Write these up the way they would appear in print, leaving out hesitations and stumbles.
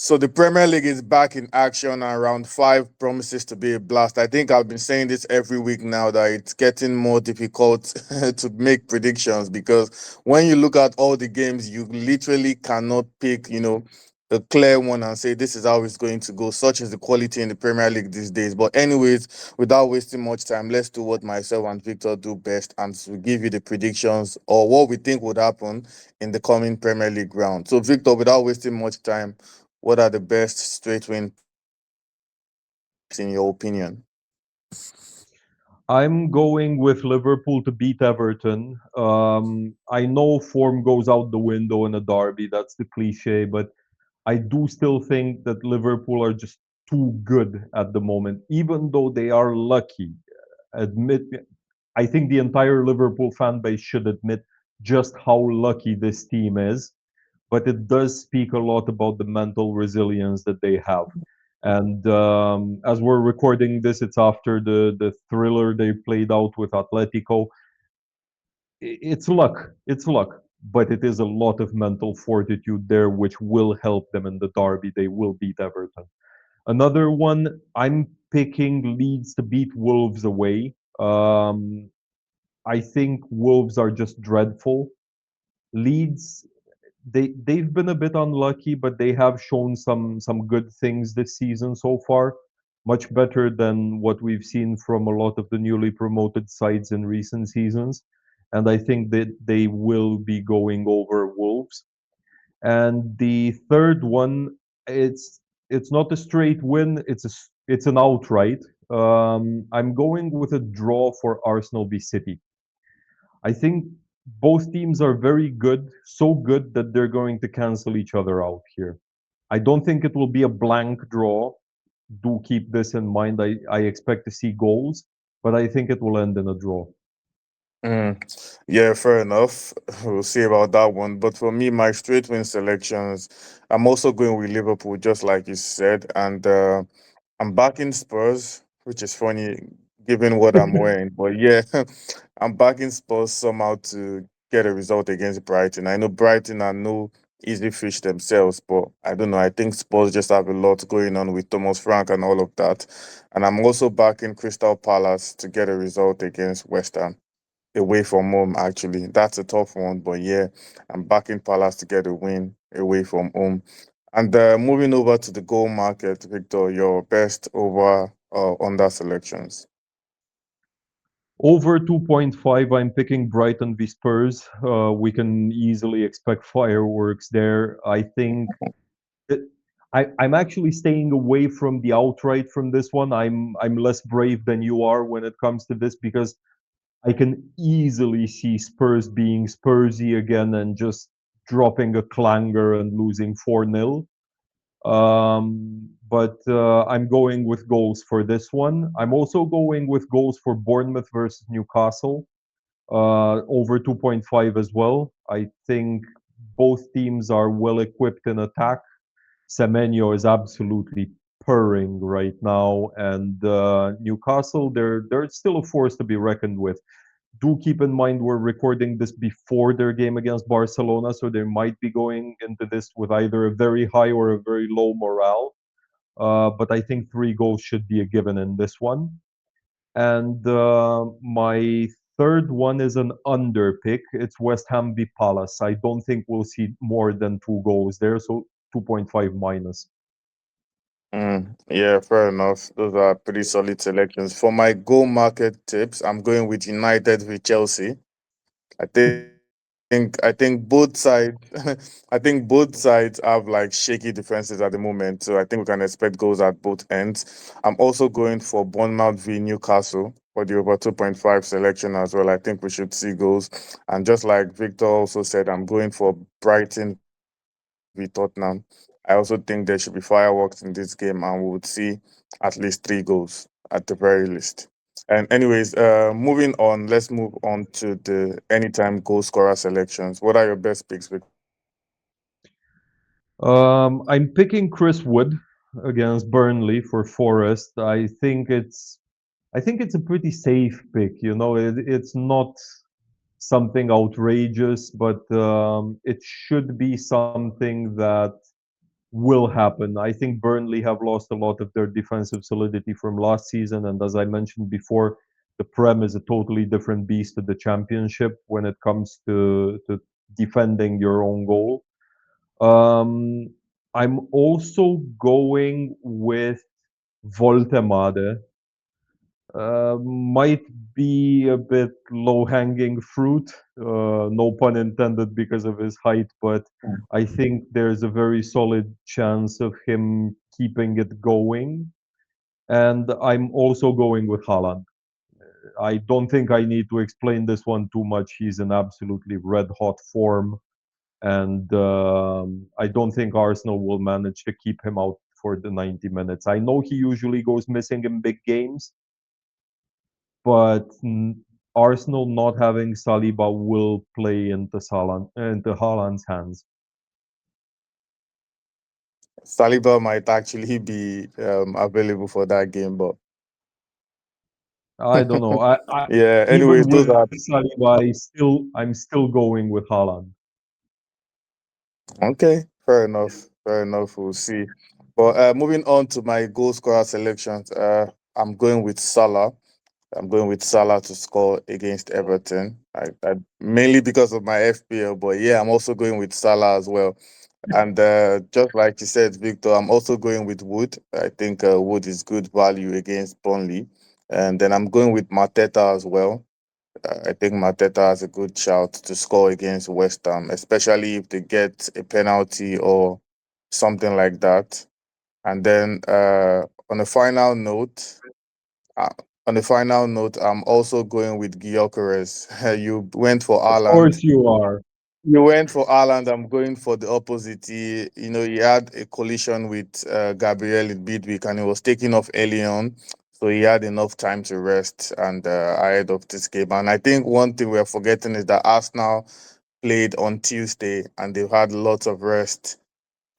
So the Premier League is back in action and round five promises to be a blast. I think I've been saying this every week now that it's getting more difficult to make predictions because when you look at all the games, you literally cannot pick, a clear one and say this is how it's going to go. Such is the quality in the Premier League these days. But anyways, without wasting much time, let's do what myself and Victor do best and to give you the predictions or what we think would happen in the coming Premier League round. So Victor, without wasting much time, what are the best straight win picks in your opinion? I'm going with Liverpool to beat Everton. I know form goes out the window in a derby, that's the cliche, but I do still think that Liverpool are just too good at the moment, even though they are lucky. Admit, I think the entire Liverpool fan base should admit just how lucky this team is, but it does speak a lot about the mental resilience that they have. And as we're recording this, it's after the thriller they played out with Atletico. It's luck. It's luck. But it is a lot of mental fortitude there, which will help them in the derby. They will beat Everton. Another one, I'm picking Leeds to beat Wolves away. I think Wolves are just dreadful. Leeds, they've been a bit unlucky, but they have shown some good things this season so far. Much better than what we've seen from a lot of the newly promoted sides in recent seasons. And I think that they will be going over Wolves. And the third one, it's not a straight win, it's an outright. I'm going with a draw for Arsenal v City. I think both teams are very good, so good that they're going to cancel each other out here. I don't think it will be a blank draw. Do keep this in mind. I expect to see goals, but I think it will end in a draw. Mm, yeah, fair enough. We'll see about that one. But for me, my straight win selections, I'm also going with Liverpool, just like you said. And I'm backing Spurs, which is funny given what I'm wearing. But yeah, I'm backing Spurs somehow to get a result against Brighton. I know Brighton are no easy fish themselves, but I don't know. I think Spurs just have a lot going on with Thomas Frank and all of that. And I'm also backing Crystal Palace to get a result against West Ham away from home. Actually, that's a tough one, but yeah, I'm backing Palace to get a win away from home. And moving over to the goal market, Victor, your best over under selections. Over 2.5, I'm picking Brighton v Spurs. We can easily expect fireworks there. I think that I'm actually staying away from the outright from this one. I'm less brave than you are when it comes to this because I can easily see Spurs being Spursy again and just dropping a clanger and losing 4-0. But I'm going with goals for this one. I'm also going with goals for Bournemouth versus Newcastle, over 2.5 as well. I think both teams are well equipped in attack. Semenyo is absolutely purring right now, and Newcastle, they're still a force to be reckoned with. Do keep in mind we're recording this before their game against Barcelona, so they might be going into this with either a very high or a very low morale. But I think 3 goals should be a given in this one. And my third one is an under pick. It's West Ham v Palace. I don't think we'll see more than 2 goals there, so 2.5 minus. Yeah, fair enough. Those are pretty solid selections. For my goal market tips, I'm going with United with Chelsea. I think both sides I think both sides have like shaky defenses at the moment. So I think we can expect goals at both ends. I'm also going for Bournemouth v Newcastle for the over 2.5 selection as well. I think we should see goals. And just like Victor also said, I'm going for Brighton v Tottenham. I also think there should be fireworks in this game and we would see at least 3 goals at the very least. And anyways, moving on, let's move on to the anytime goal scorer selections. What are your best picks, Victor? I'm picking Chris Wood against Burnley for Forest. I think it's a pretty safe pick. It's not something outrageous, but it should be something that will happen. I think Burnley have lost a lot of their defensive solidity from last season, and as I mentioned before, the Prem is a totally different beast to the Championship when it comes to defending your own goal. Um, I'm also going with Voltemade. Might be a bit low-hanging fruit, no pun intended because of his height, but I think there's a very solid chance of him keeping it going. And I'm also going with Haaland. I don't think I need to explain this one too much. He's in absolutely red-hot form, and I don't think Arsenal will manage to keep him out for the 90 minutes. I know he usually goes missing in big games, but Arsenal not having Saliba will play into Haaland's hands. Saliba might actually be available for that game, but I don't know. I yeah. even Anyways, those with are Saliba, I'm still going with Haaland. okay. Fair enough. Fair enough. We'll see. But moving on to my goal scorer selections, I'm going with Salah. I'm going with Salah to score against Everton. Mainly because of my FPL, but yeah, I'm also going with Salah as well. And just like you said, Victor, I'm also going with Wood. I think Wood is good value against Burnley. And then I'm going with Mateta as well. I think Mateta has a good shout to score against West Ham, especially if they get a penalty or something like that. And then on a final note, uh, I'm also going with Gyökeres. You went for Of course Ireland. you are. You went for Ireland. I'm going for the opposite. He had a collision with Gabriel in midweek, and he was taken off early on, so he had enough time to rest and ahead of this game. And I think one thing we're forgetting is that Arsenal played on Tuesday, and they've had lots of rest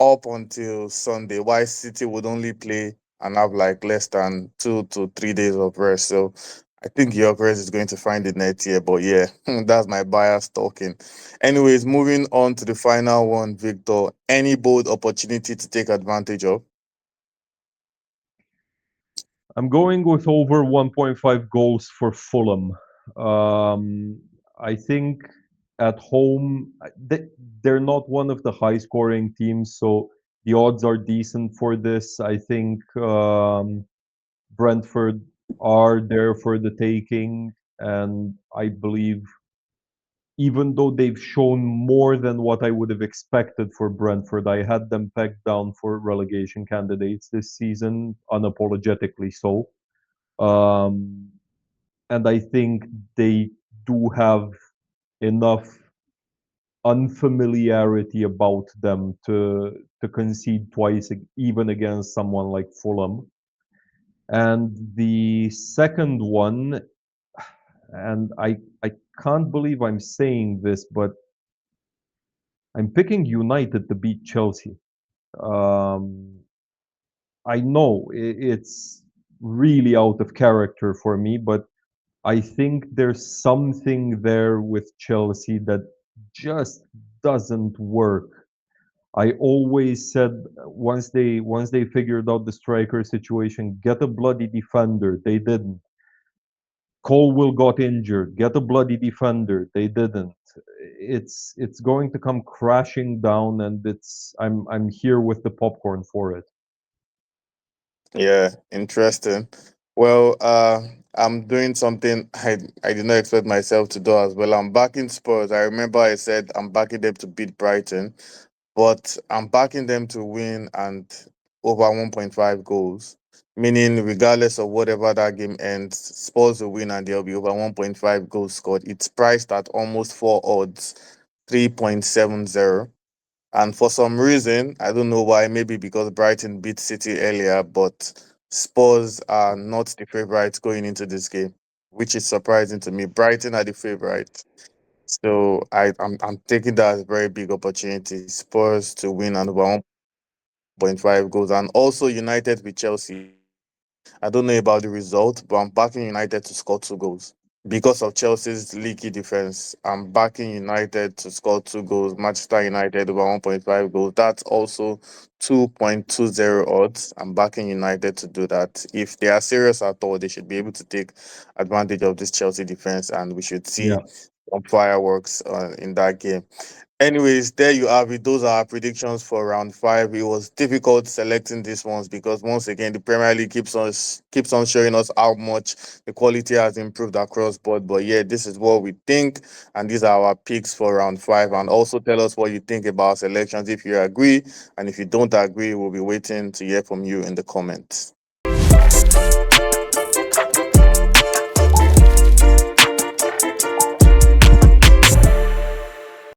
up until Sunday, why City would only play and have like less than 2 to 3 days of rest. So I think Gyökeres is going to find the net here, but yeah, that's my bias talking. Anyways, moving on to the final one, Victor. Any bold opportunity to take advantage of? I'm going with over 1.5 goals for Fulham. I think at home they're not one of the high scoring teams, so the odds are decent for this. I think Brentford are there for the taking, and I believe even though they've shown more than what I would have expected for Brentford, I had them pegged down for relegation candidates this season, unapologetically so. Um, and I think they do have enough unfamiliarity about them to concede twice, even against someone like Fulham. And the second one, and I can't believe I'm saying this, but I'm picking United to beat Chelsea. Um, I know it's really out of character for me, but I think there's something there with Chelsea that just doesn't work. I always said once they figured out the striker situation, get a bloody defender. They didn't. Colwell got injured. Get a bloody defender. They didn't. It's going to come crashing down, and I'm here with the popcorn for it. Yeah, interesting. Well, I'm doing something I did not expect myself to do as well. I'm backing Spurs. I remember I said I'm backing them to beat Brighton, but I'm backing them to win and over 1.5 goals. Meaning, regardless of whatever that game ends, Spurs will win and there'll be over 1.5 goals scored. It's priced at almost 4 odds, 3.70. And for some reason, I don't know why, maybe because Brighton beat City earlier, but Spurs are not the favorites going into this game, which is surprising to me. Brighton are the favorite. So I'm taking that as a very big opportunity. Spurs to win and over 1.5 goals. And also United with Chelsea. I don't know about the result, but I'm backing United to score 2 goals. because of Chelsea's leaky defense. I'm backing United to score 2 goals. Manchester United over 1.5 goals. That's also 2.20 odds. I'm backing United to do that. If they are serious at all, they should be able to take advantage of this Chelsea defense, and we should see Yeah. some fireworks in that game. Anyways, there you have it. Those are our predictions for round five. It was difficult selecting these ones because once again the Premier League keeps on showing us how much the quality has improved across board. But yeah, this is what we think, and these are our picks for round five. And also tell us what you think about selections if you agree, and if you don't agree, we'll be waiting to hear from you in the comments.